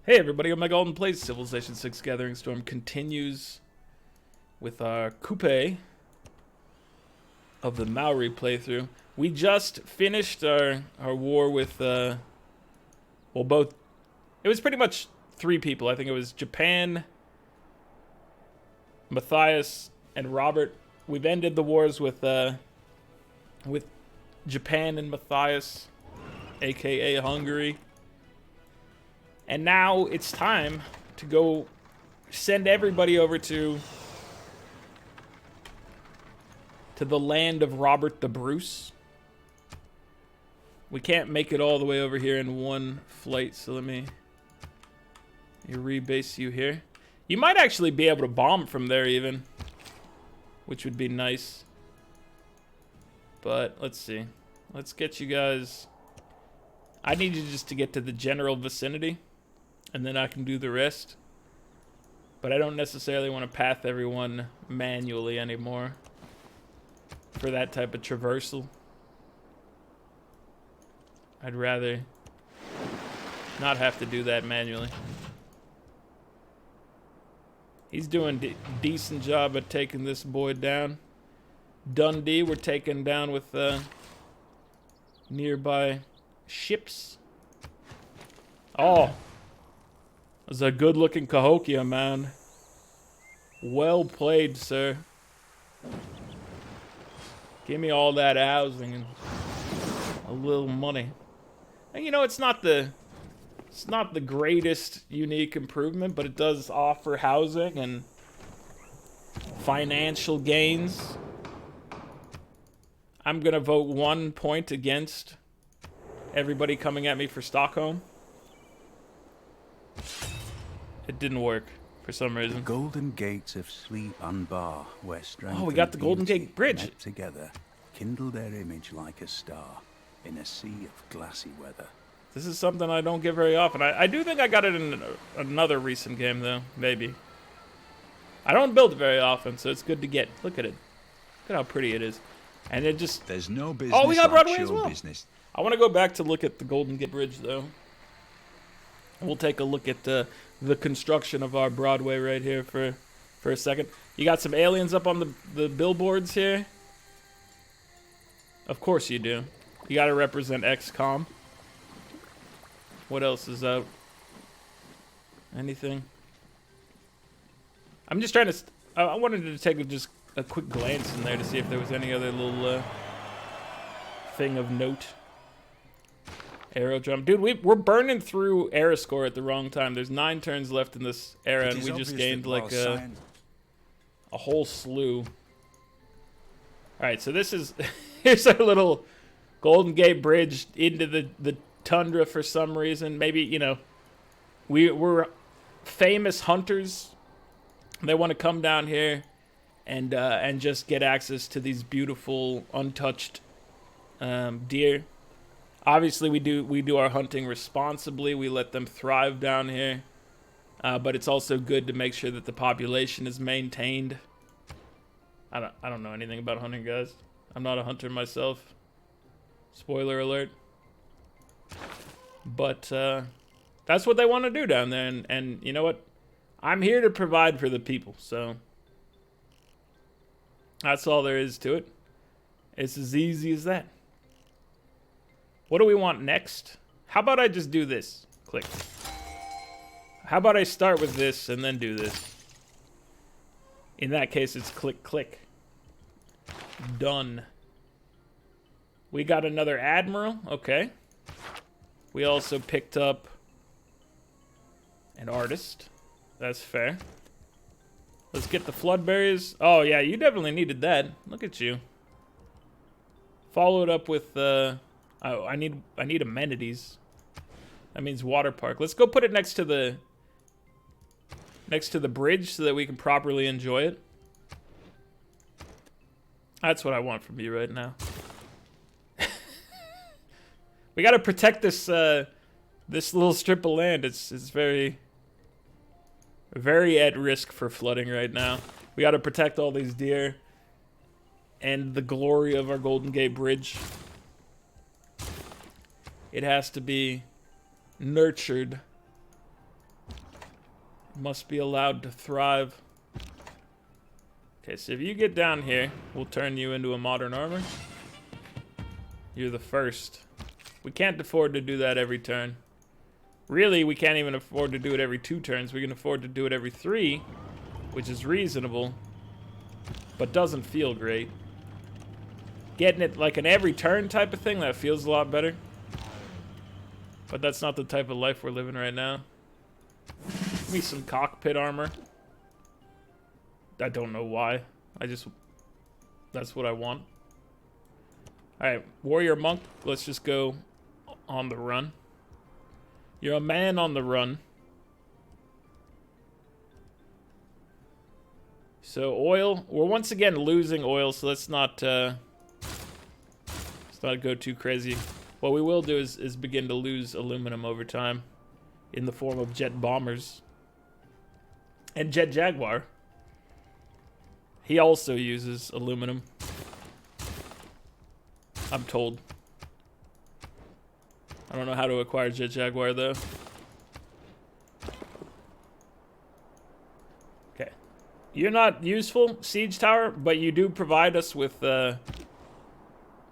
Hey everybody, I'm Mike Alden plays Civilization 6 Gathering Storm continues with our coupe of the Maori playthrough. We just finished our war with, it was pretty much three people. I think it was Japan, Matthias, and Robert. We've ended the wars with Japan and Matthias, aka Hungary. And now it's time to go send everybody over to the land of Robert the Bruce. We can't make it all the way over here in one flight, so let me rebase you here. You might actually be able to bomb from there even, which would be nice. But let's see. Let's get you guys. I need you just to get to the general vicinity, and then I can do the rest. But I don't necessarily want to path everyone manually anymore for that type of traversal. I'd rather not have to do that manually. He's doing a decent job at taking this boy down. Dundee, we're taken down with nearby ships. Oh. That's a good-looking Cahokia, man. Well played, sir. Give me all that housing and a little money. And you know, it's not the greatest unique improvement, but it does offer housing and financial gains. I'm gonna vote 1 point against everybody coming at me for Stockholm. It didn't work for some reason. The golden gates of sleep unbar, where strength. Oh, we got the Golden Gate Bridge. Met together, kindle their image like a star in a sea of glassy weather. This is something I don't get very often. I do think I got it in another recent game though, maybe. I don't build it very often, so it's good to get. Look at it. Look at how pretty it is. And it just. There's no business. Oh, we got like Broadway as well. Business. I want to go back to look at the Golden Gate Bridge though. We'll take a look at the construction of our Broadway right here for a second. You got some aliens up on the billboards here. Of course you do. You got to represent XCOM. What else is out? Anything? I'm just trying to. I wanted to take just a quick glance in there to see if there was any other little thing of note. Aerodrome. Dude, we're burning through era score at the wrong time. There's 9 turns left in this era, and we just gained like a whole slew. Alright, so this is... here's our little Golden Gate Bridge into the tundra for some reason. Maybe, you know, we're famous hunters. They want to come down here and just get access to these beautiful, untouched deer. Obviously, we do our hunting responsibly. We let them thrive down here. But it's also good to make sure that the population is maintained. I don't know anything about hunting, guys. I'm not a hunter myself. Spoiler alert. But that's what they want to do down there. And you know what? I'm here to provide for the people. So that's all there is to it. It's as easy as that. What do we want next? How about I just do this? Click. How about I start with this and then do this? In that case, it's click, click. Done. We got another admiral. Okay. We also picked up an artist. That's fair. Let's get the flood berries. Oh, yeah, you definitely needed that. Look at you. Follow it up with... Oh, I need amenities. That means water park. Let's go put it next to the bridge so that we can properly enjoy it. That's what I want from you right now. We got to protect this this little strip of land. It's very at risk for flooding right now. We got to protect all these deer and the glory of our Golden Gate Bridge. It has to be nurtured must be allowed to thrive. Okay, so if you get down here, we'll turn you into a modern armor. You're the first. We can't afford to do that every turn. Really, we can't even afford to do it every 2 turns. We can afford to do it every 3, which is reasonable, but doesn't feel great. Getting it like an every turn type of thing, that feels a lot better. But that's not the type of life we're living right now. Give me some cockpit armor. I don't know why. That's what I want. Alright, warrior monk, let's just go on the run. You're a man on the run. So oil, we're once again losing oil, so let's not go too crazy. What we will do is begin to lose aluminum over time in the form of jet bombers. And Jet Jaguar. He also uses aluminum, I'm told. I don't know how to acquire Jet Jaguar though. Okay. You're not useful, Siege Tower, but you do provide us with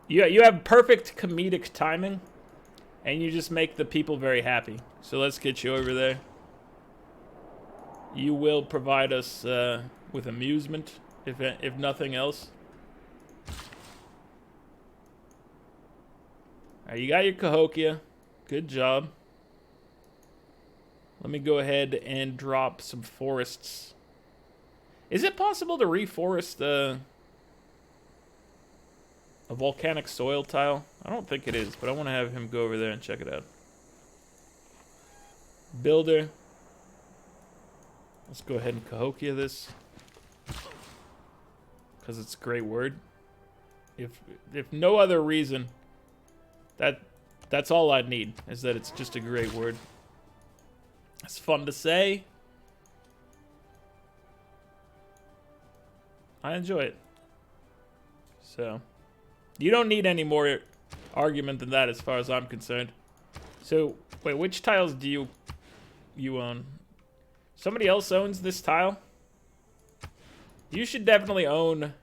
you have perfect comedic timing, and you just make the people very happy. So let's get you over there. You will provide us with amusement, if nothing else. Alright, you got your Cahokia. Good job. Let me go ahead and drop some forests. Is it possible to reforest a volcanic soil tile? I don't think it is, but I want to have him go over there and check it out. Builder. Let's go ahead and Cahokia this, because it's a great word. If no other reason, that's all I need, is that it's just a great word. It's fun to say. I enjoy it. So, you don't need any more argument than that as far as I'm concerned. So, wait, which tiles do you own? Somebody else owns this tile? You should definitely own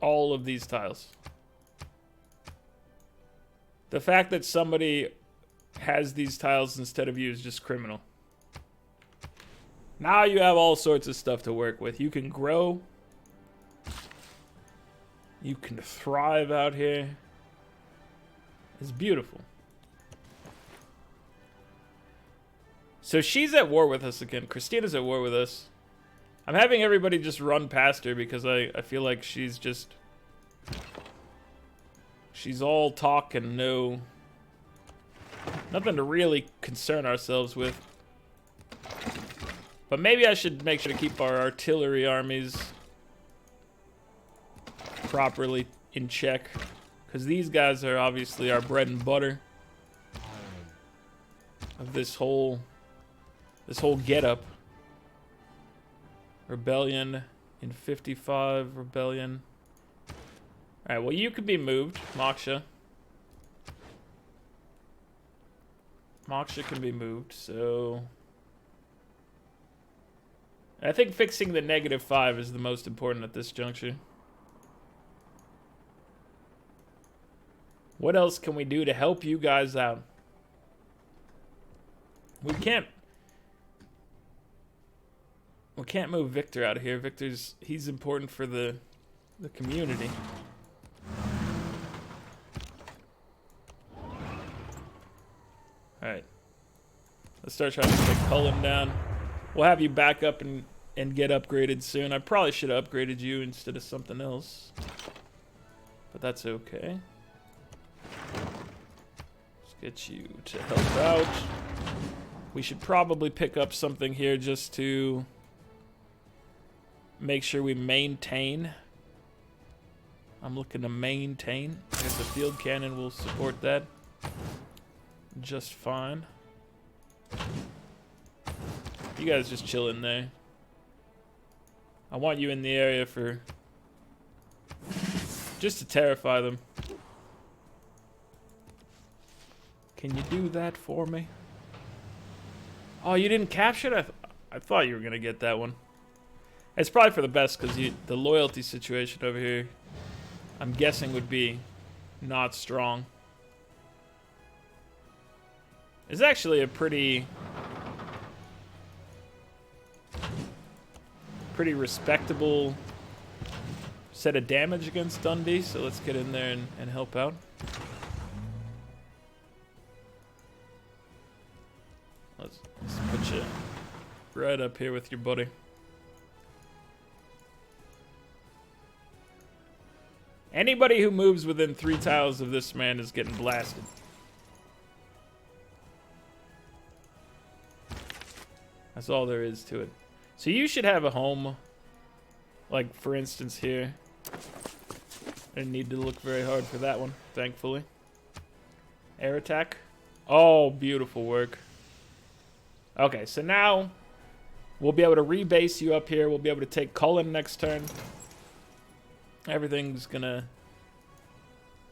all of these tiles. The fact that somebody has these tiles instead of you is just criminal. Now you have all sorts of stuff to work with. You can grow. You can thrive out here. It's beautiful. So she's at war with us again. Christina's at war with us. I'm having everybody just run past her because I feel like she's all talk and nothing to really concern ourselves with. But maybe I should make sure to keep our artillery armies properly in check, because these guys are obviously our bread and butter of this whole getup. Rebellion in 55, rebellion. Alright, well, you could be moved, Moksha. Moksha can be moved, so I think fixing the -5 is the most important at this juncture. What else can we do to help you guys out? We can't move Victor out of here. He's important for the community. Alright. Let's start trying to take Cullen down. We'll have you back up and get upgraded soon. I probably should have upgraded you instead of something else, but that's okay. Let's get you to help out. We should probably pick up something here just to make sure we maintain. I'm looking to maintain. I guess the field cannon will support that just fine. You guys just chill in there. I want you in the area for just to terrify them. Can you do that for me? Oh, you didn't capture it? I thought you were going to get that one. It's probably for the best because the loyalty situation over here, I'm guessing, would be not strong. It's actually a pretty respectable set of damage against Dundee, so let's get in there and help out. Let's put you right up here with your buddy. Anybody who moves within 3 tiles of this man is getting blasted. That's all there is to it. So you should have a home, like for instance here. I didn't need to look very hard for that one, thankfully. Air attack. Oh, beautiful work. Okay, so now we'll be able to rebase you up here. We'll be able to take Cullen next turn. Everything's gonna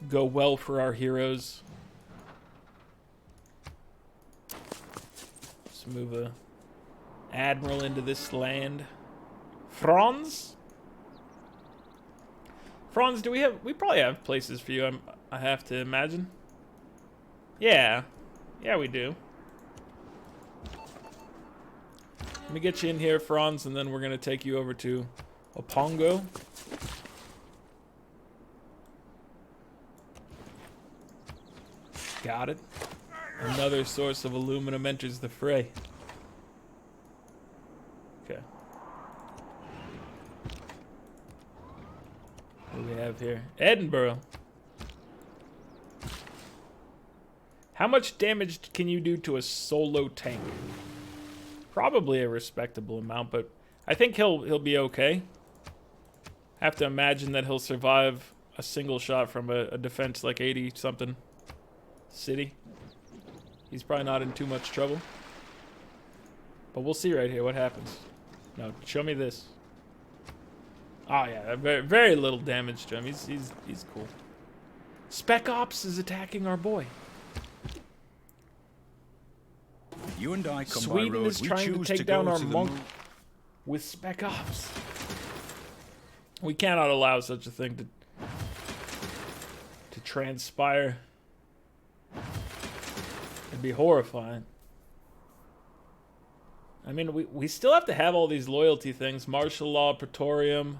go well for our heroes. Let's move a admiral into this land. Franz? Franz, do we probably have places for you, I have to imagine. Yeah. Yeah, we do. Let me get you in here, Franz, and then we're gonna take you over to Opongo. Got it. Another source of aluminum enters the fray. Okay. What do we have here? Edinburgh. How much damage can you do to a solo tank? Probably a respectable amount, but I think he'll be okay. Have to imagine that he'll survive a single shot from a defense like 80-something city. He's probably not in too much trouble. But we'll see right here what happens. No, show me this. Oh yeah, very, very little damage to him. He's cool. Spec Ops is attacking our boy. You and I come Sweden by road. is We trying to choose take to down go our to the monk moon. with Spec Ops. We cannot allow such a thing to transpire. It'd be horrifying. I mean, we still have to have all these loyalty things. Martial law, Praetorium,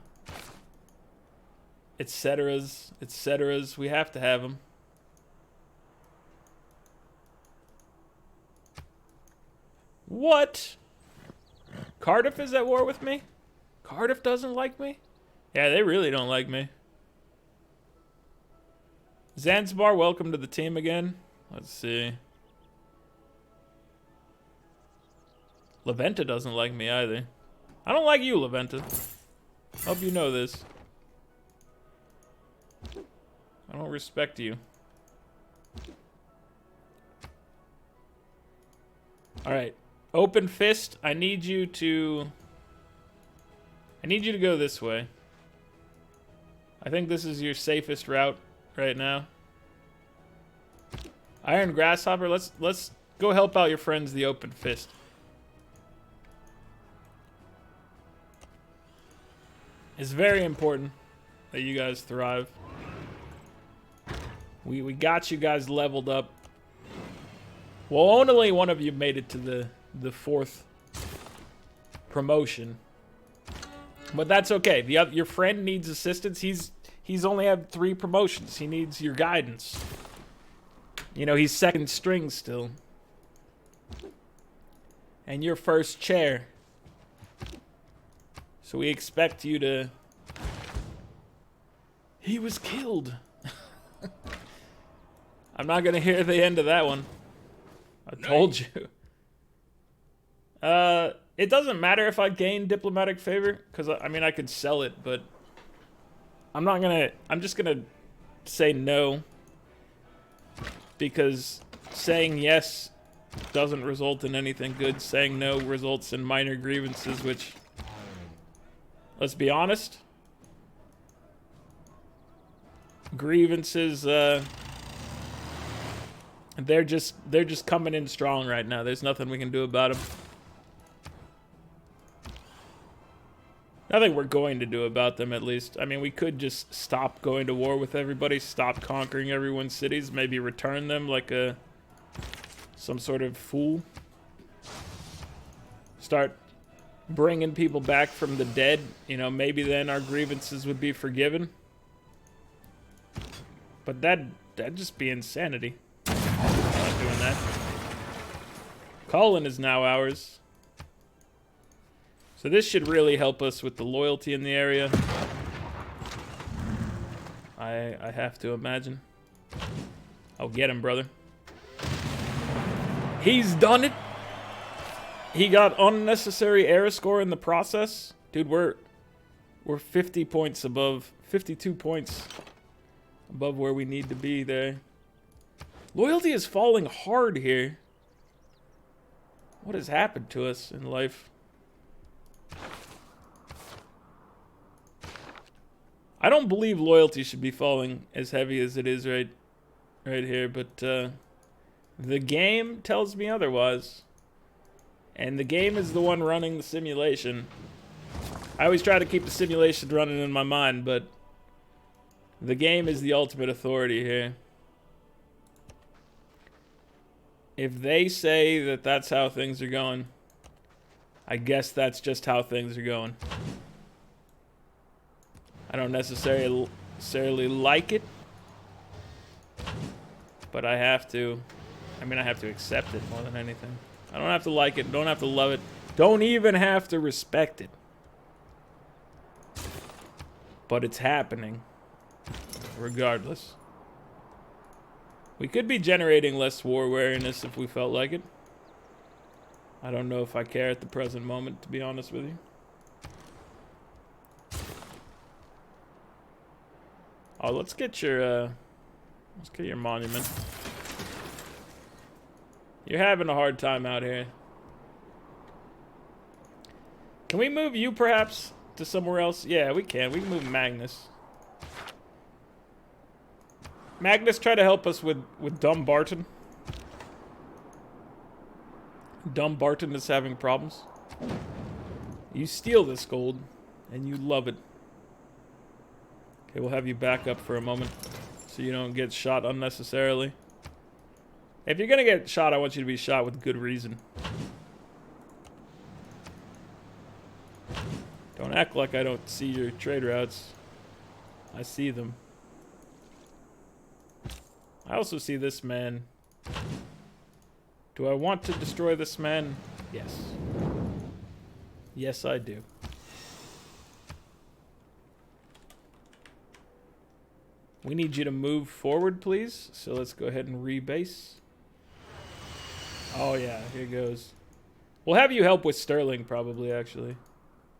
etceteras, etceteras. We have to have them. What? Cardiff is at war with me? Cardiff doesn't like me? Yeah, they really don't like me. Zanzibar, welcome to the team again. Let's see. Leventa doesn't like me either. I don't like you, Leventa. Hope you know this. I don't respect you. Alright. Open fist. I need you to go this way. I think this is your safest route right now. Iron Grasshopper, let's go help out your friends, the Open Fist. It's very important that you guys thrive. We got you guys leveled up. Well, only one of you made it to the 4th promotion. But that's okay. Your friend needs assistance. He's only had 3 promotions. He needs your guidance. You know, he's second string still. And you're first chair. So we expect you to... He was killed. I'm not going to hear the end of that one. I told you. It doesn't matter if I gain diplomatic favor, because I mean I could sell it, but I'm just gonna say no, because saying yes doesn't result in anything good. Saying no results in minor grievances, which, let's be honest, grievances They're just coming in strong right now. There's nothing we can do about them. Nothing we're going to do about them, at least. I mean, we could just stop going to war with everybody, stop conquering everyone's cities, maybe return them like some sort of fool. Start bringing people back from the dead. You know, maybe then our grievances would be forgiven. But that'd just be insanity. I'm not doing that. Colin is now ours. So this should really help us with the loyalty in the area. I have to imagine. I'll get him, brother. He's done it. He got unnecessary era score in the process. Dude, we're 50 points above, 52 points above where we need to be there. Loyalty is falling hard here. What has happened to us in life? I don't believe loyalty should be falling as heavy as it is right here, but the game tells me otherwise. And the game is the one running the simulation. I always try to keep the simulation running in my mind, but the game is the ultimate authority here. If they say that that's how things are going, I guess that's just how things are going. I don't necessarily like it, but I have to. I mean, I have to accept it more than anything. I don't have to like it, don't have to love it, don't even have to respect it. But it's happening, regardless. We could be generating less war wariness if we felt like it. I don't know if I care at the present moment, to be honest with you. Oh, let's get your monument. You're having a hard time out here. Can we move you, perhaps, to somewhere else? Yeah, we can. We can move Magnus. Magnus, try to help us with Dumb Barton. Dumb Barton is having problems. You steal this gold, and you love it. Okay, we'll have you back up for a moment so you don't get shot unnecessarily. If you're gonna get shot, I want you to be shot with good reason. Don't act like I don't see your trade routes. I see them. I also see this man. Do I want to destroy this man? Yes. Yes, I do. We need you to move forward, please. So let's go ahead and rebase. Oh, yeah, here goes. We'll have you help with Sterling, probably, actually.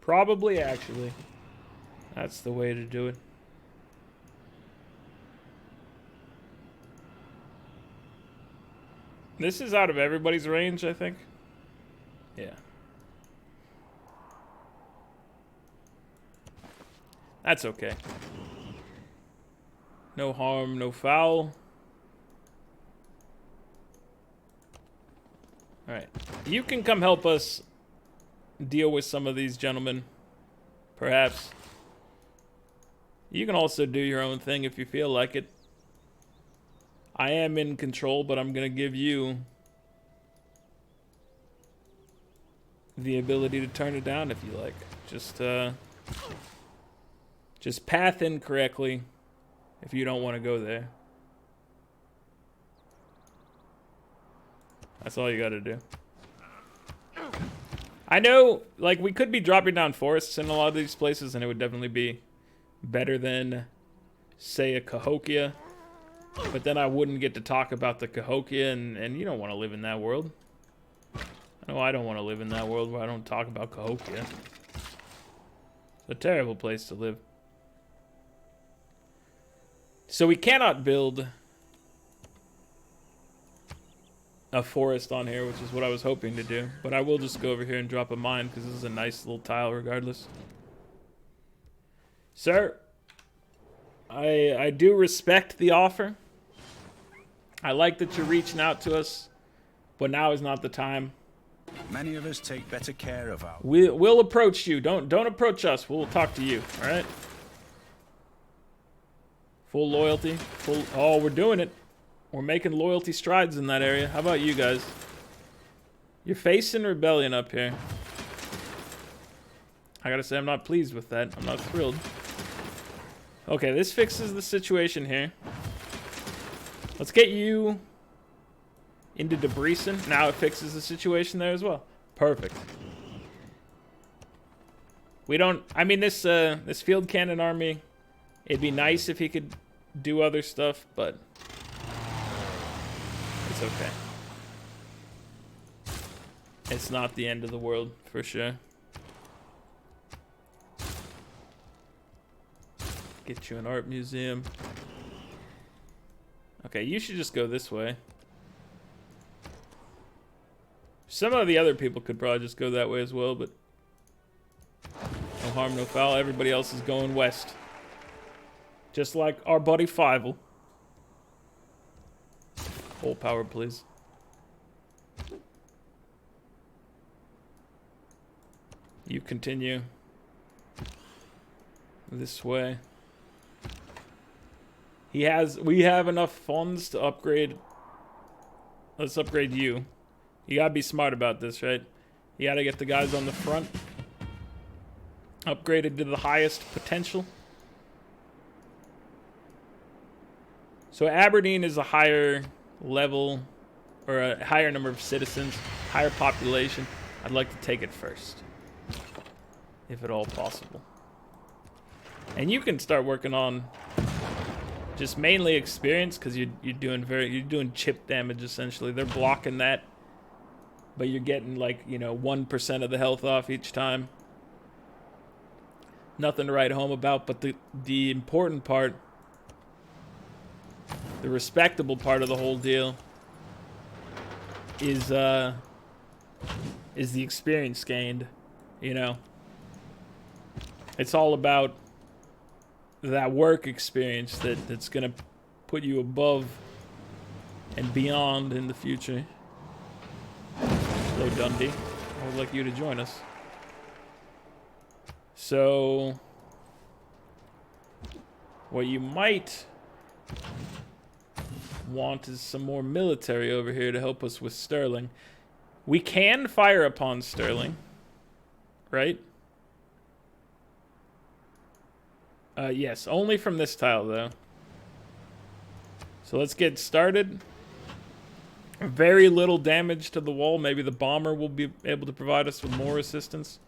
Probably, actually. That's the way to do it. This is out of everybody's range, I think. Yeah. That's okay. No harm, no foul. Alright. You can come help us deal with some of these gentlemen. Perhaps. You can also do your own thing if you feel like it. I am in control, but I'm going to give you the ability to turn it down if you like. Just path incorrectly if you don't want to go there. That's all you got to do. I know, like, we could be dropping down forests in a lot of these places, and it would definitely be better than, say, a Cahokia. But then I wouldn't get to talk about the Cahokia, and you don't want to live in that world. No, I don't want to live in that world where I don't talk about Cahokia. It's a terrible place to live. So we cannot build a forest on here, which is what I was hoping to do. But I will just go over here and drop a mine, because this is a nice little tile regardless. Sir, I do respect the offer. I like that you're reaching out to us, but now is not the time. Many of us take better care of our... We'll approach you. Don't approach us. We'll talk to you. All right. Full loyalty. Full. Oh, we're doing it. We're making loyalty strides in that area. How about you guys? You're facing rebellion up here. I gotta say, I'm not pleased with that. I'm not thrilled. Okay, this fixes the situation here. Let's get you into Debrecen. Now it fixes the situation there as well. Perfect. We don't... I mean, this field cannon army, it'd be nice if he could do other stuff, but it's okay. It's not the end of the world, for sure. Get you an art museum. Okay, you should just go this way. Some of the other people could probably just go that way as well, but no harm, no foul. Everybody else is going west. Just like our buddy Fievel. Full power, please. You continue this way. We have enough funds to upgrade. Let's upgrade you. You gotta be smart about this, right? You gotta get the guys on the front upgraded to the highest potential. So Aberdeen is a higher level, or a higher number of citizens, higher population. I'd like to take it first, if at all possible. And you can start working on just mainly experience, because you're doing chip damage essentially. They're blocking that, but you're getting like, you know, 1% of the health off each time. Nothing to write home about, but the important part, the respectable part of the whole deal is the experience gained, you know. It's all about that work experience that's gonna put you above and beyond in the future. Hello, Dundee. I would like you to join us. So, what you might want is some more military over here to help us with Sterling. We can fire upon Sterling, right? Yes, only from this tile, though. So let's get started. Very little damage to the wall. Maybe the bomber will be able to provide us with more assistance.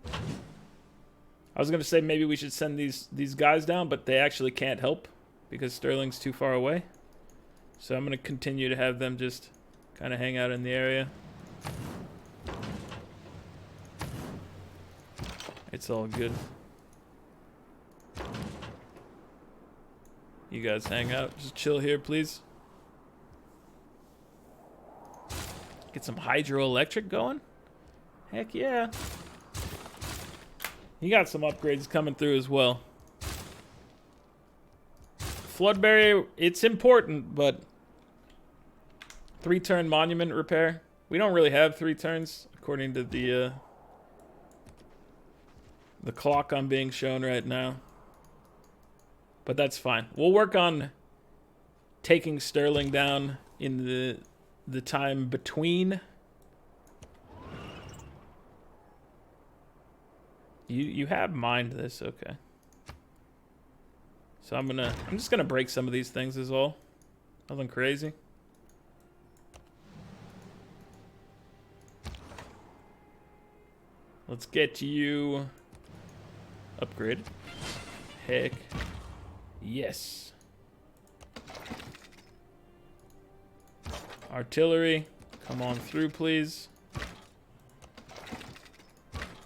I was going to say maybe we should send these guys down, but they actually can't help because Sterling's too far away. So I'm going to continue to have them just kind of hang out in the area. It's all good. You guys hang out. Just chill here, please. Get some hydroelectric going? Heck yeah. You got some upgrades coming through as well. Flood barrier, it's important, but 3-turn monument repair. We don't really have 3 turns, according to the clock I'm being shown right now. But that's fine. We'll work on taking Sterling down in the time between. You have mined this, okay. So I'm just gonna break some of these things as well. Nothing crazy. Let's get you upgraded. Heck. Yes. Artillery, come on through, please.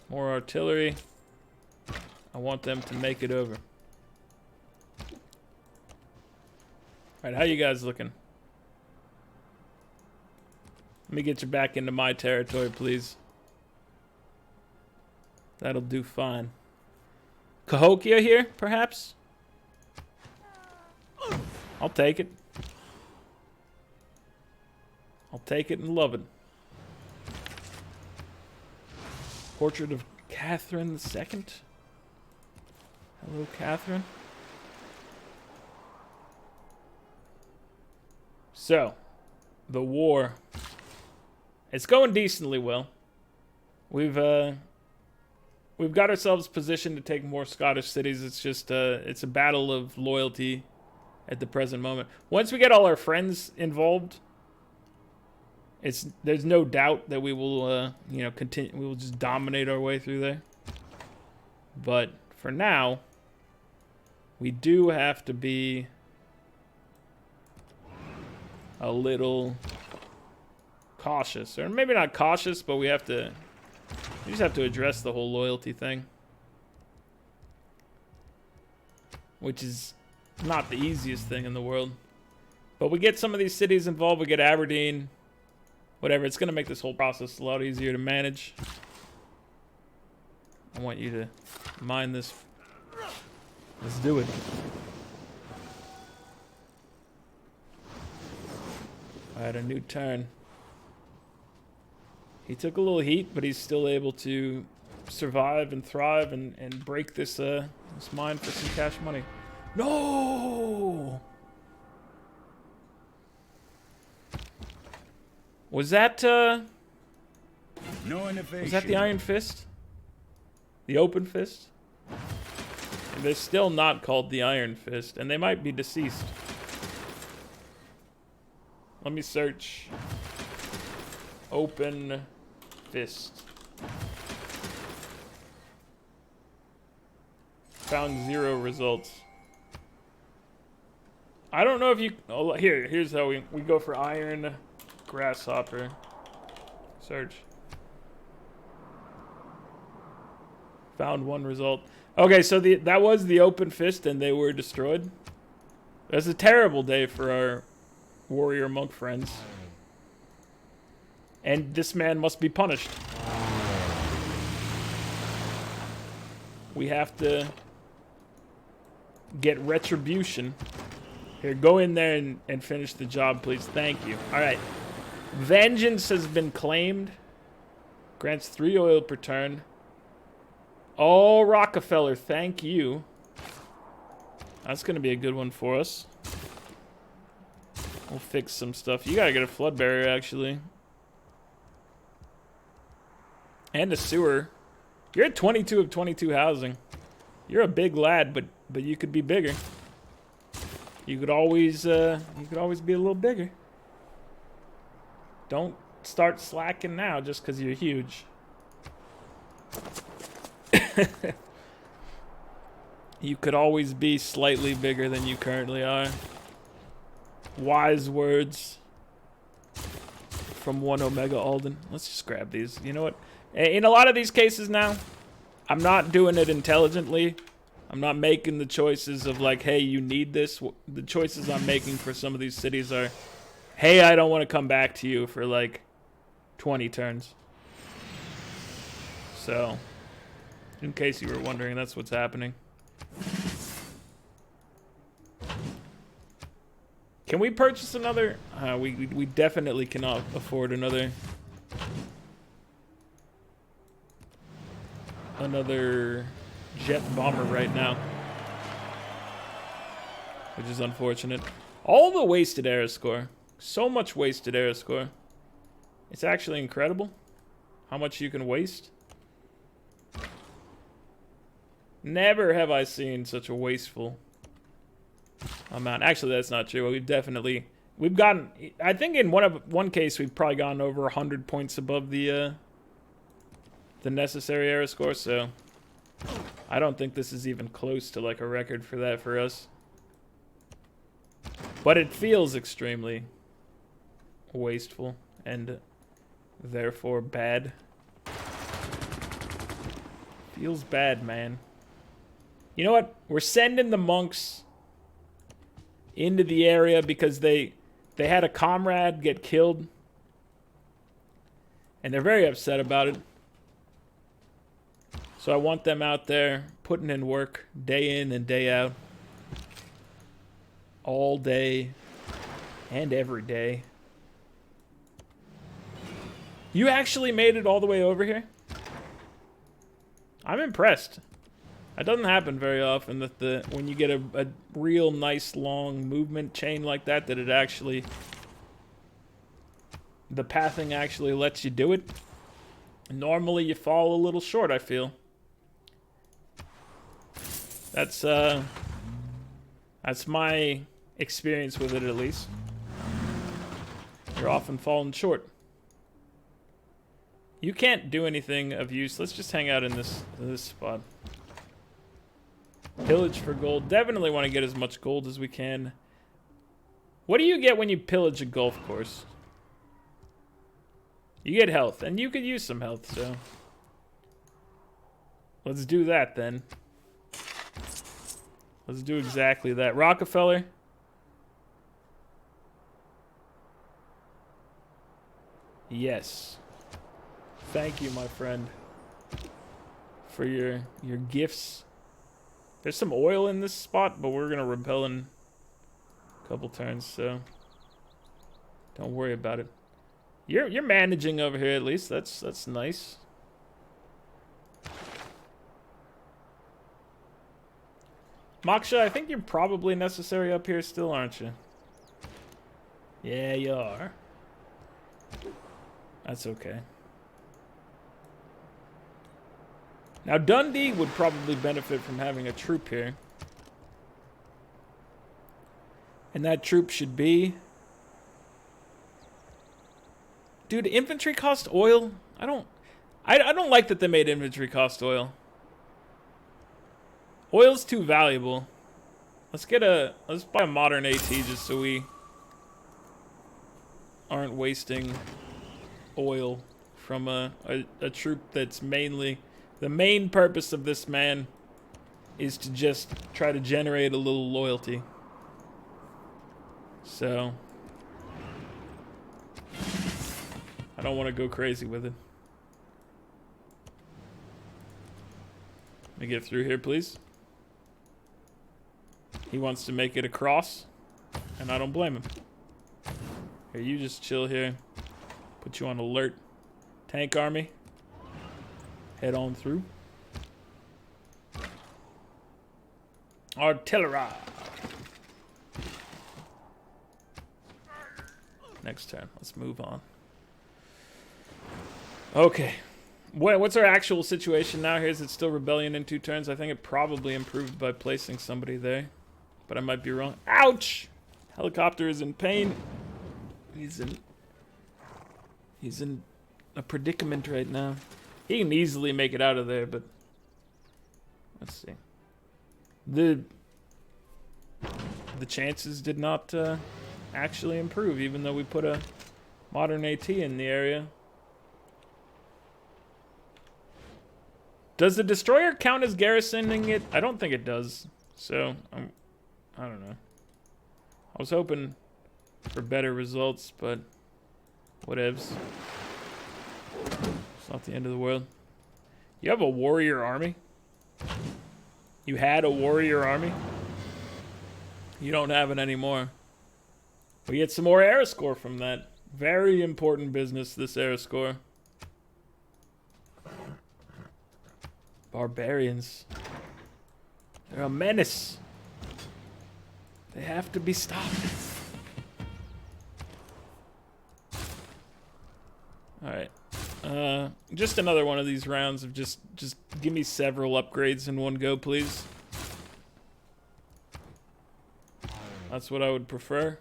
More artillery. I want them to make it over. Alright, how you guys looking? Let me get you back into my territory, please. That'll do fine. Cahokia here, perhaps? I'll take it. I'll take it and love it. Portrait of Catherine II. Hello, Catherine. So, the war. It's going decently well. We've got ourselves positioned to take more Scottish cities. It's just it's a battle of loyalty at the present moment. Once we get all our friends involved, there's no doubt that we will continue. We will just dominate our way through there. But for now, we do have to be a little cautious, or maybe not cautious, but we just have to address the whole loyalty thing, which is not the easiest thing in the world. But we get some of these cities involved. We get Aberdeen, whatever. It's gonna make this whole process a lot easier to manage. I want you to mind this. Let's do it. I had a new turn. He took a little heat, but he's still able to survive and thrive and break this mine for some cash money. No! Was that No innovation. was that the Iron Fist? The Open Fist? They're still not called the Iron Fist, and they might be deceased. Let me search. Open Fist. Found 0 results. I don't know if you... Oh, here's how we go for Iron Grasshopper. Search. Found 1 result. Okay, so that was the Open Fist, and they were destroyed. That's a terrible day for our warrior monk friends. And this man must be punished. We have to get retribution. Here, go in there and finish the job, please. Thank you. Alright. Vengeance has been claimed. Grants 3 oil per turn. Oh, Rockefeller, thank you. That's going to be a good one for us. We'll fix some stuff. You got to get a flood barrier, actually. And a sewer. You're at 22 of 22 housing. You're a big lad, but you could be bigger. You could always be a little bigger. Don't start slacking now just because you're huge. You could always be slightly bigger than you currently are. Wise words from 1 Omega Alden. Let's just grab these. You know what? In a lot of these cases now, I'm not doing it intelligently. I'm not making the choices of like, hey, you need this. The choices I'm making for some of these cities are, hey, I don't want to come back to you for like 20 turns. So, in case you were wondering, that's what's happening. Can we purchase another? We definitely cannot afford another jet bomber right now, which is unfortunate. All the wasted era score. So much wasted era score. It's actually incredible how much you can waste. Never have I seen such a wasteful amount. Actually, that's not true. We've gotten, I think in one case we've probably gone over 100 points above the necessary era score, so I don't think this is even close to like a record for that for us. But it feels extremely wasteful and therefore bad. Feels bad, man. You know what? We're sending the monks into the area because they had a comrade get killed. And they're very upset about it. So I want them out there putting in work day in and day out. All day and every day. You actually made it all the way over here? I'm impressed. It doesn't happen very often that when you get a real nice long movement chain like that it actually... The pathing actually lets you do it. Normally you fall a little short, I feel. That's my experience with it, at least. You're often falling short. You can't do anything of use. Let's just hang out in this spot. Pillage for gold. Definitely want to get as much gold as we can. What do you get when you pillage a golf course? You get health, and you could use some health, so... Let's do that, then. Let's do exactly that. Rockefeller. Yes. Thank you, my friend, for your gifts. There's some oil in this spot, but we're gonna repel in a couple turns, so don't worry about it. You're managing over here at least. That's nice. Moksha, I think you're probably necessary up here still, aren't you? Yeah, you are. That's okay. Now, Dundee would probably benefit from having a troop here. And that troop should be... Dude, infantry cost oil? I don't like that they made infantry cost oil. Oil's too valuable. Let's buy a modern AT just so we aren't wasting oil from a troop that's mainly... The main purpose of this man is to just try to generate a little loyalty. So... I don't want to go crazy with it. Let me get through here, please. He wants to make it across, and I don't blame him. Here, you just chill here. Put you on alert. Tank army. Head on through. Artillery. Next turn. Let's move on. Okay. What's our actual situation now? Here, is it still rebellion in 2 turns? I think it probably improved by placing somebody there. But I might be wrong. Ouch! Helicopter is in pain. He's in a predicament right now. He can easily make it out of there, but let's see. The chances did not actually improve, even though we put a modern AT in the area. Does the destroyer count as garrisoning it? I don't think it does. So I don't know. I was hoping for better results, but whatevs. It's not the end of the world. You have a warrior army? You had a warrior army? You don't have it anymore. We get some more era score from that. Very important business, this era score. Barbarians. They're a menace. They have to be stopped. Alright. Just another one of these rounds of just give me several upgrades in one go, please. That's what I would prefer.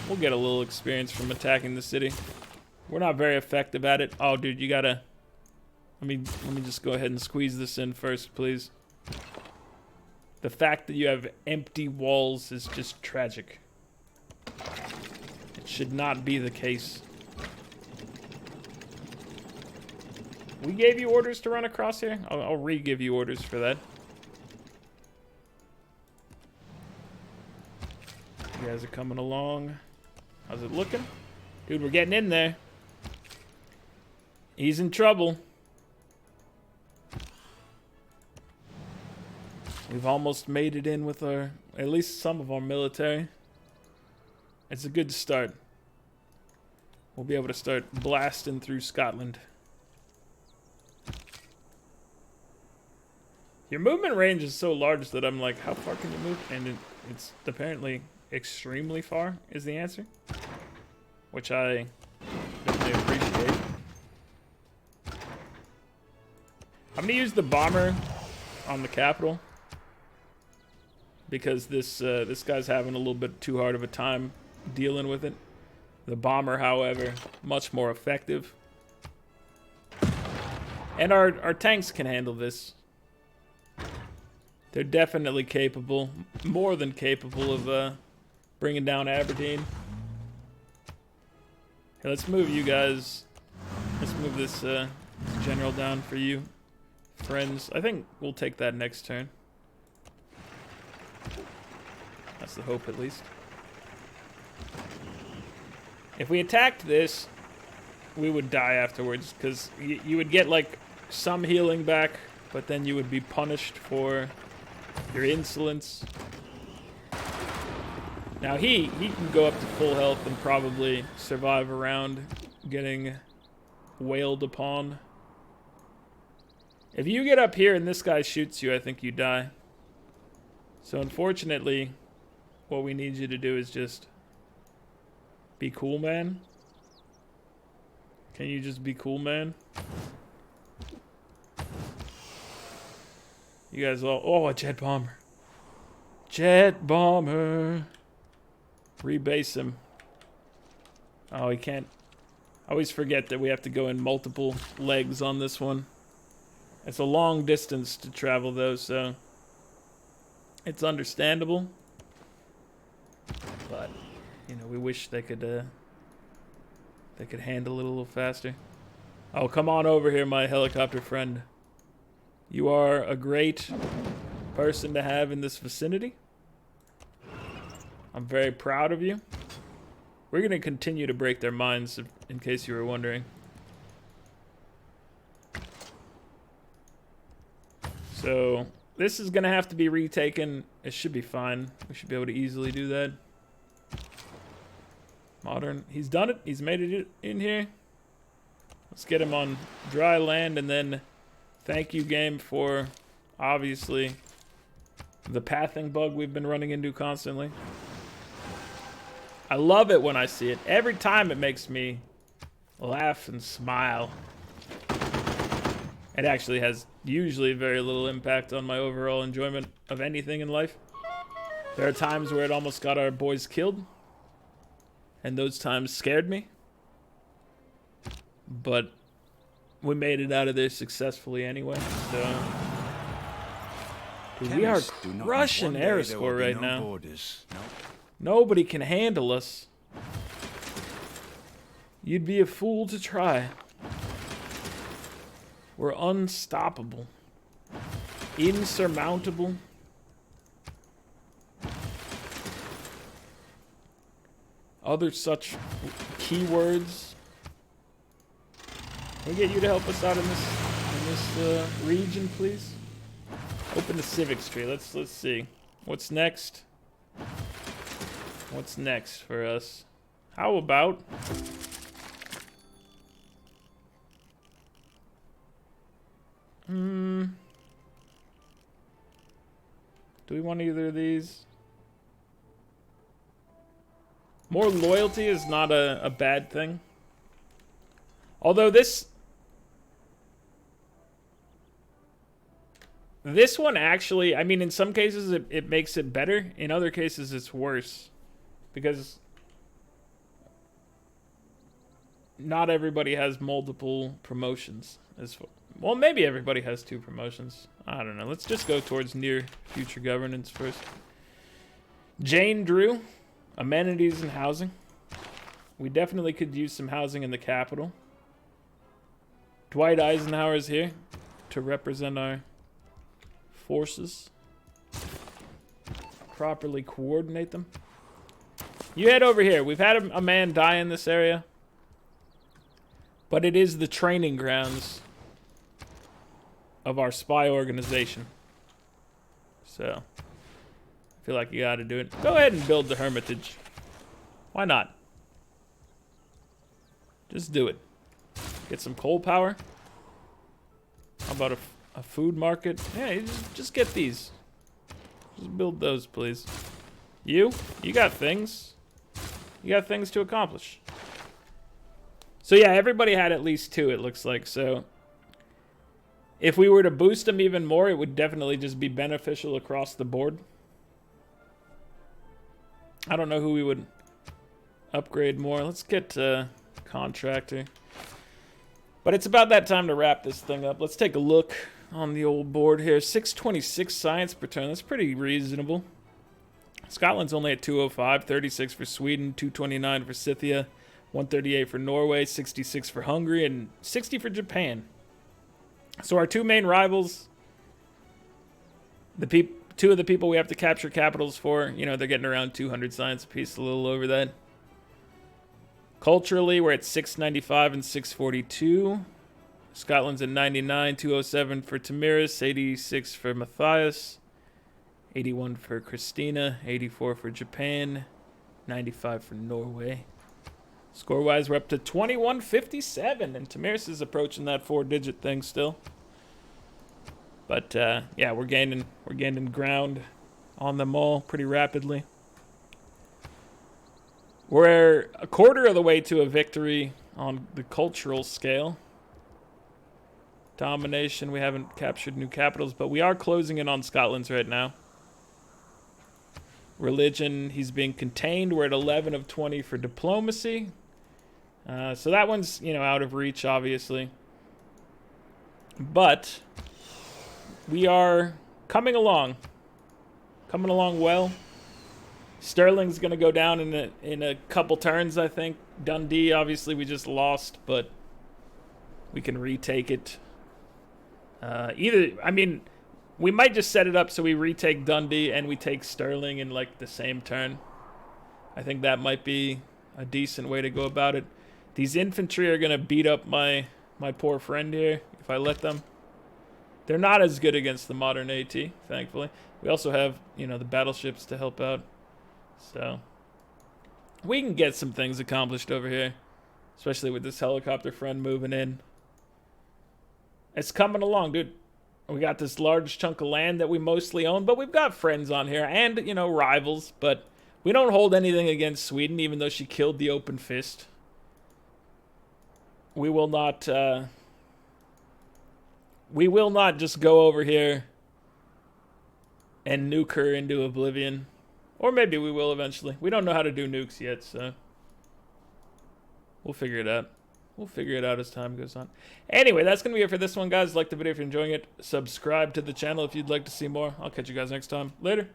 We'll get a little experience from attacking the city. We're not very effective at it. Oh, dude, you gotta... Let me just go ahead and squeeze this in first, please. The fact that you have empty walls is just tragic. It should not be the case. We gave you orders to run across here? I'll re-give you orders for that. You guys are coming along. How's it looking? Dude, we're getting in there. He's in trouble. We've almost made it in with our, at least some of our military. It's a good start. We'll be able to start blasting through Scotland. Your movement range is so large that I'm like, how far can you move? And it's apparently extremely far is the answer. Which I definitely appreciate. I'm going to use the bomber on the capital. Because this guy's having a little bit too hard of a time dealing with it. The bomber, however, much more effective. And our tanks can handle this. They're definitely capable, more than capable of bringing down Aberdeen. Hey, let's move you guys. Let's move this general down for you, friends. I think we'll take that next turn. That's the hope, at least. If we attacked this, we would die afterwards, because you would get, like, some healing back, but then you would be punished for your insolence. Now, he can go up to full health and probably survive a round getting wailed upon. If you get up here and this guy shoots you, I think you die. So, unfortunately, what we need you to do is just be cool, man. Can you just be cool, man? You guys all... Oh, a jet bomber. Jet bomber. Rebase him. Oh, he can't... I always forget that we have to go in multiple legs on this one. It's a long distance to travel, though, so... It's understandable. But, you know, we wish they could handle it a little faster. Oh, come on over here, my helicopter friend. You are a great person to have in this vicinity. I'm very proud of you. We're going to continue to break their minds, in case you were wondering. So, this is going to have to be retaken. It should be fine. We should be able to easily do that. Modern. He's done it. He's made it in here. Let's get him on dry land, and then thank you, game, for obviously the pathing bug we've been running into constantly. I love it when I see it. Every time it makes me laugh and smile. It actually has usually very little impact on my overall enjoyment of anything in life. There are times where it almost got our boys killed. And those times scared me. But we made it out of there successfully anyway. So dude, we are crushing Aeroscore right now. Borders. Nope. Nobody can handle us. You'd be a fool to try. We're unstoppable. Insurmountable. Other such keywords. Can we get you to help us out in this region, please? Open the civics tree. Let's see. What's next? What's next for us? How about do we want either of these? More loyalty is not a bad thing. Although this one actually, I mean, in some cases it makes it better. In other cases it's worse. Because not everybody has multiple promotions. Well, maybe everybody has 2 promotions. I don't know. Let's just go towards near future governance first. Jane Drew, amenities and housing. We definitely could use some housing in the capital. Dwight Eisenhower is here to represent our forces. Properly coordinate them. You head over here. We've had a man die in this area. But it is the training grounds of our spy organization. So, I feel like you gotta do it. Go ahead and build the Hermitage. Why not? Just do it. Get some coal power. How about a food market? Yeah, you just get these. Just build those, please. You got things. You got things to accomplish. So yeah, everybody had at least 2, it looks like. So if we were to boost them even more, it would definitely just be beneficial across the board. I don't know who we would upgrade more. Let's get contractor. But it's about that time to wrap this thing up. Let's take a look on the old board here. 626 science per turn. That's pretty reasonable. Scotland's only at 205. 36 for Sweden. 229 for Scythia. 138 for Norway. 66 for Hungary. And 60 for Japan. So our 2 main rivals, the 2 of the people we have to capture capitals for, you know, they're getting around 200 science apiece, a little over that. Culturally, we're at 695 and 642. Scotland's at 99, 207 for Tamiris, 86 for Matthias, 81 for Christina, 84 for Japan, 95 for Norway. Score-wise, we're up to 2157, and Tamiris is approaching that 4-digit thing still. But yeah, we're gaining ground on them all pretty rapidly. We're a quarter of the way to a victory on the cultural scale. Domination, we haven't captured new capitals, but we are closing in on Scotland's right now. Religion, he's being contained. We're at 11 of 20 for diplomacy. So that one's, you know, out of reach, obviously. But we are coming along. Coming along well. Sterling's going to go down in a couple turns, I think. Dundee, obviously, we just lost, but we can retake it. I mean, we might just set it up so we retake Dundee and we take Stirling in, like, the same turn. I think that might be a decent way to go about it. These infantry are going to beat up my poor friend here if I let them. They're not as good against the modern AT, thankfully. We also have, you know, the battleships to help out. So we can get some things accomplished over here, especially with this helicopter friend moving in. It's coming along, dude. We got this large chunk of land that we mostly own, but we've got friends on here and, you know, rivals. But we don't hold anything against Sweden, even though she killed the Open Fist. We will not just go over here and nuke her into oblivion. Or maybe we will eventually. We don't know how to do nukes yet, so we'll figure it out. We'll figure it out as time goes on. Anyway, that's going to be it for this one, guys. Like the video if you're enjoying it. Subscribe to the channel if you'd like to see more. I'll catch you guys next time. Later.